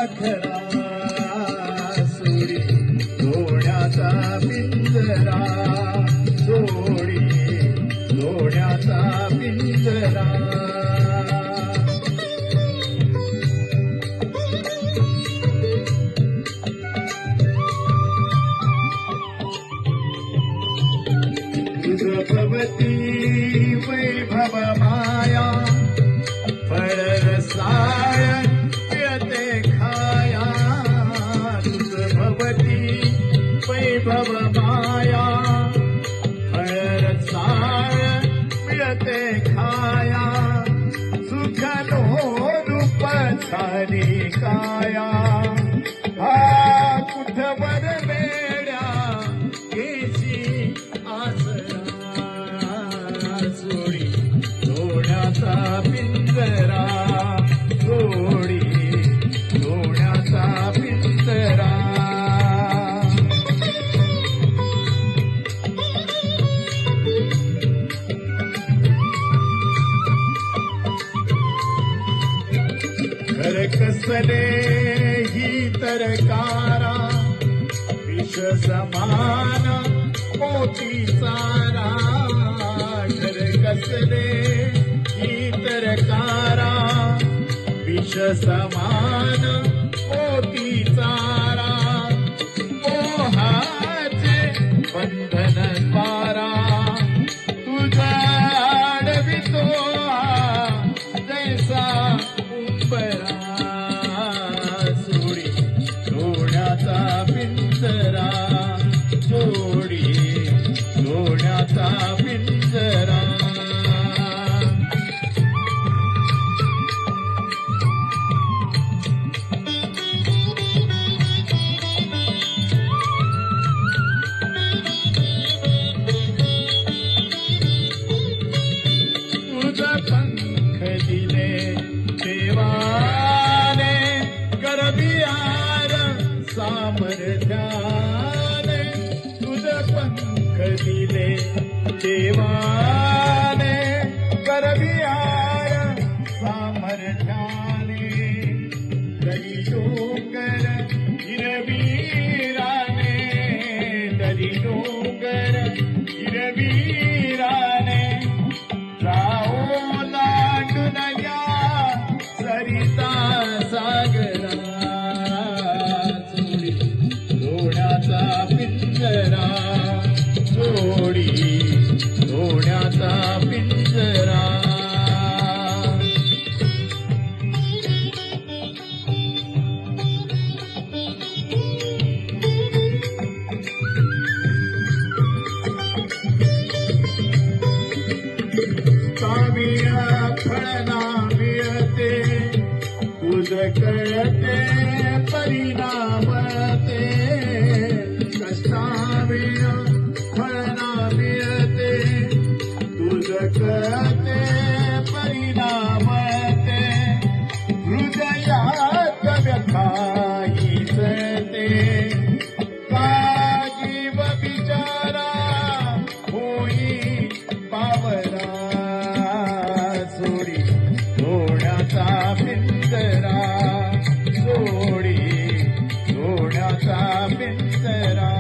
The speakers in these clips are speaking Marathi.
पाखरा सोडी लोण्याचा पिंजरा सोडी लोण्याचा पिंजरा भगवती वैभव माया फळ रसाळ पिळते खाया तुझ भगवती वैभव माया फळ रसाळ पिळते खाया सुख नो रूप झाली काया हा कुठवर वेड्या केशी आसरा सोडी लोण्याचा पिंजरा सोडी लोण्याचा पिंजरा घर कसले ही तरकारा विष समान मोती चारा घर कसले ही तरकारा विष समान मोती चारा मोहाचे बंधन पारा तुझा आडवितो जैसा उंबरा सोडी लोण्याचा पिंजरा सोडी लोण्याचा पिंजरा तुझा पंख दिले देवाने करबियार सामर्थ्याने तुझ पंख दिले देवाने करबियार सामर्थ्याने दरी डोंगर हिरवीराने दरी डोंगर हिरवीराने जाओ लांडून या सरिता सागरा सोडी लोण्याचा पिंजरा सोडी लोण्याचा पिंजरा कामिया फळना मिळते तुझ कळते परिणाम ते कष्टाविना फळना मिळते तुझ कळते परिणाम ते हृदयात व्यथाही जळते का जीव बिचारा होई बावरा सोडी लोण्याचा पिंजरा सोडी लोण्याचा पिंजरा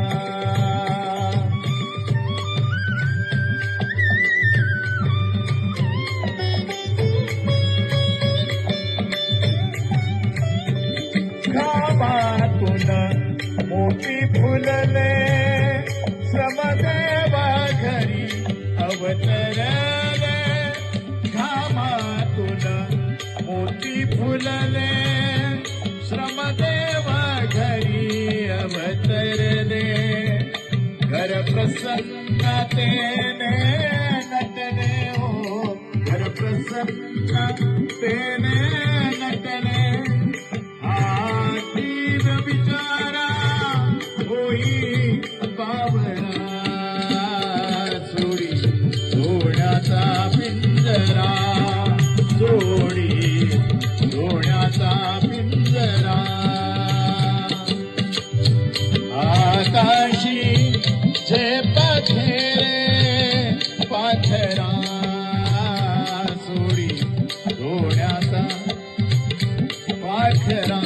घामातून मोती फुलले श्रमदेवा घरी अवतरले घामातून मोती फुलले श्रमदेव घरी अवतरले घर प्रसन्नतेने नटले हो घर प्रसन्नतेने नटले आतीव बिचारा होई बावरा सोडी लोण्याचा पिंजरा सोडी लोण्याचा पिंजरा आकाशी झेप घेरे पाथरा सोडी लोण्याचा पाखरा